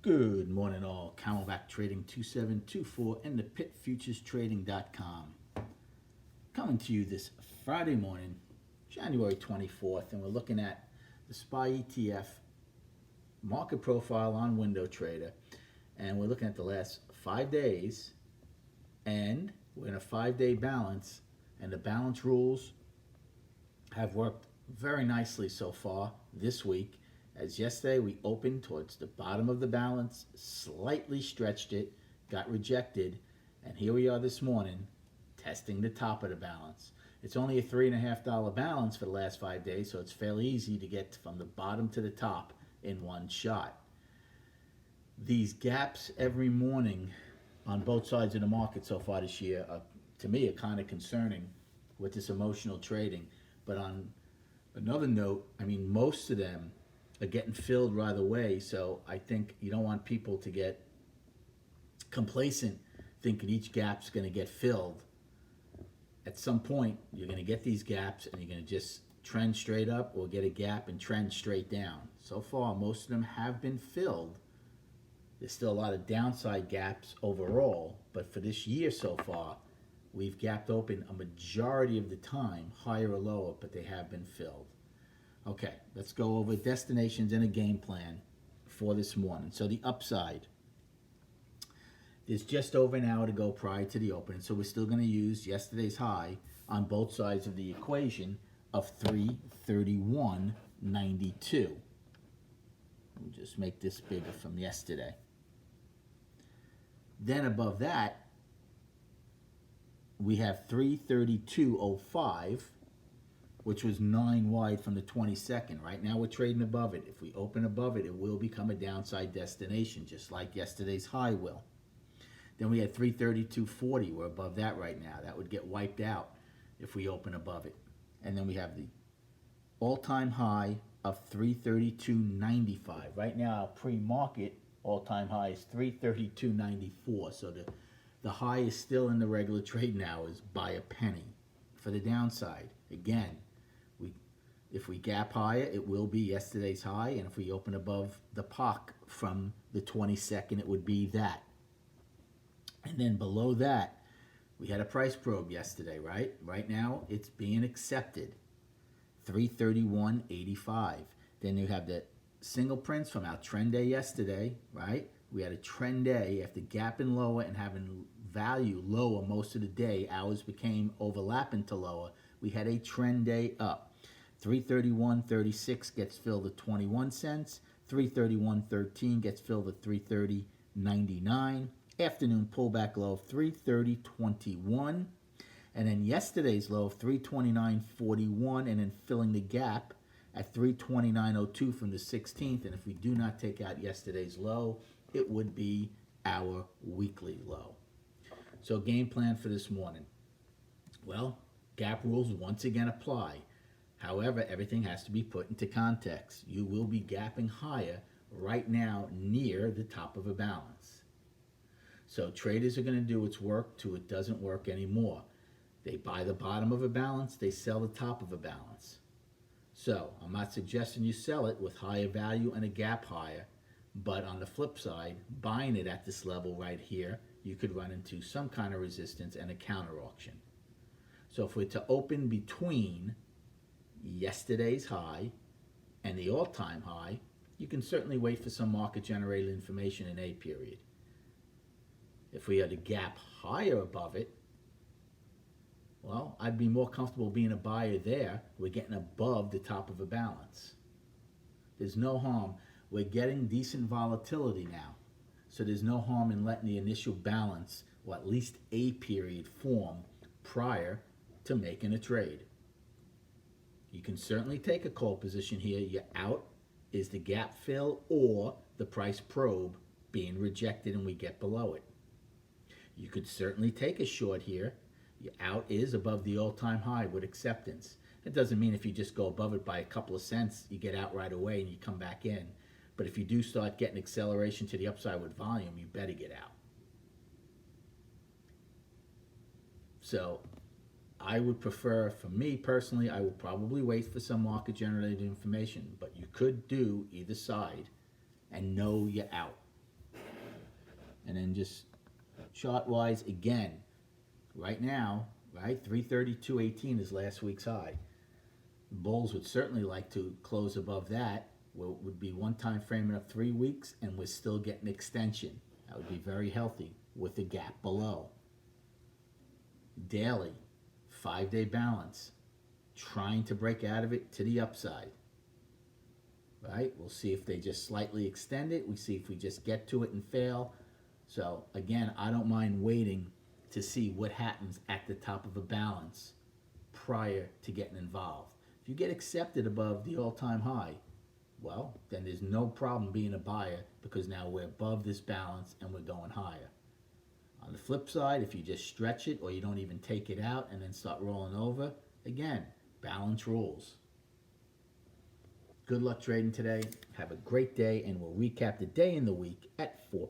Good morning, all. Camelback Trading 2724 and the pitfuturestrading.com. Coming to you this Friday morning, January 24th, and we're looking at the SPY ETF market profile on Window Trader. And we're looking at the last 5 days, and we're in a 5-day balance, and the balance rules have worked very nicely so far this week. As yesterday we opened towards the bottom of the balance, slightly stretched it, got rejected, and here we are this morning testing the top of the balance. It's only a $3.50 balance for the last 5 days, so it's fairly easy to get from the bottom to the top in one shot. These gaps every morning on both sides of the market so far this year are, to me, are kind of concerning with this emotional trading. But on another note, I mean, most of them are getting filled right away, so I think you don't want people to get complacent thinking each gap's going to get filled. At some point, you're going to get these gaps and you're going to just trend straight up or get a gap and trend straight down. So far, most of them have been filled. There's still a lot of downside gaps overall, but for this year so far, we've gapped open a majority of the time, higher or lower, but they have been filled. Okay, let's go over destinations and a game plan for this morning. So the upside, there's just over an hour to go prior to the open, so we're still going to use yesterday's high on both sides of the equation of 331.92. We'll just make this bigger from yesterday. Then above that, we have 332.05, which was 9 wide from the 22nd. Right now we're trading above it. If we open above it, it will become a downside destination, just like yesterday's high will. Then we had 332.40. We're above that right now. That would get wiped out if we open above it. And then we have the all-time high of 332.95. Right now, our pre-market all-time high is 332.94. So the high is still in the regular trading hours by a penny. For the downside, again, if we gap higher, it will be yesterday's high, and if we open above the POC from the 22nd, it would be that. And then below that, we had a price probe yesterday, right? Right now, it's being accepted, 331.85. Then you have the single prints from our trend day yesterday, right? We had a trend day after gapping lower and having value lower most of the day. Hours became overlapping to lower. We had a trend day up. 331.36 gets filled at 21 cents. 331.13 gets filled at 330.99. Afternoon pullback low of 330.21. And then yesterday's low of 329.41, and then filling the gap at 329.02 from the 16th. And if we do not take out yesterday's low, it would be our weekly low. So game plan for this morning. Well, gap rules once again apply. However, everything has to be put into context. You will be gapping higher right now near the top of a balance. So traders are going to do its work till it doesn't work anymore. They buy the bottom of a balance, they sell the top of a balance. So I'm not suggesting you sell it with higher value and a gap higher, but on the flip side, buying it at this level right here, you could run into some kind of resistance and a counter auction. So if we're to open between yesterday's high and the all-time high, you can certainly wait for some market-generated information in A period. If we had a gap higher above it, well, I'd be more comfortable being a buyer there. We're getting above the top of a balance. There's no harm. We're getting decent volatility now. So there's no harm in letting the initial balance, or at least A period, form prior to making a trade. You can certainly take a call position here. Your out is the gap fill or the price probe being rejected and we get below it. You could certainly take a short here. Your out is above the all-time high with acceptance. It doesn't mean if you just go above it by a couple of cents, you get out right away and you come back in. But if you do start getting acceleration to the upside with volume, you better get out. So I would prefer, for me personally, I would probably wait for some market generated information, but you could do either side and know you're out. And then just chart wise again, right now, right, 332.18 is last week's high. Bulls would certainly like to close above that. Well, would be one time frame of 3 weeks, and we're still getting extension. That would be very healthy with the gap below. Daily, 5-day balance, trying to break out of it to the upside. Right? We'll see if they just slightly extend it. We see if we just get to it and fail. So again, I don't mind waiting to see what happens at the top of a balance prior to getting involved. If you get accepted above the all-time high, well, then there's no problem being a buyer because now we're above this balance and we're going higher. On the flip side, if you just stretch it or you don't even take it out and then start rolling over, again, balance rules. Good luck trading today. Have a great day, and we'll recap the day in the week at 4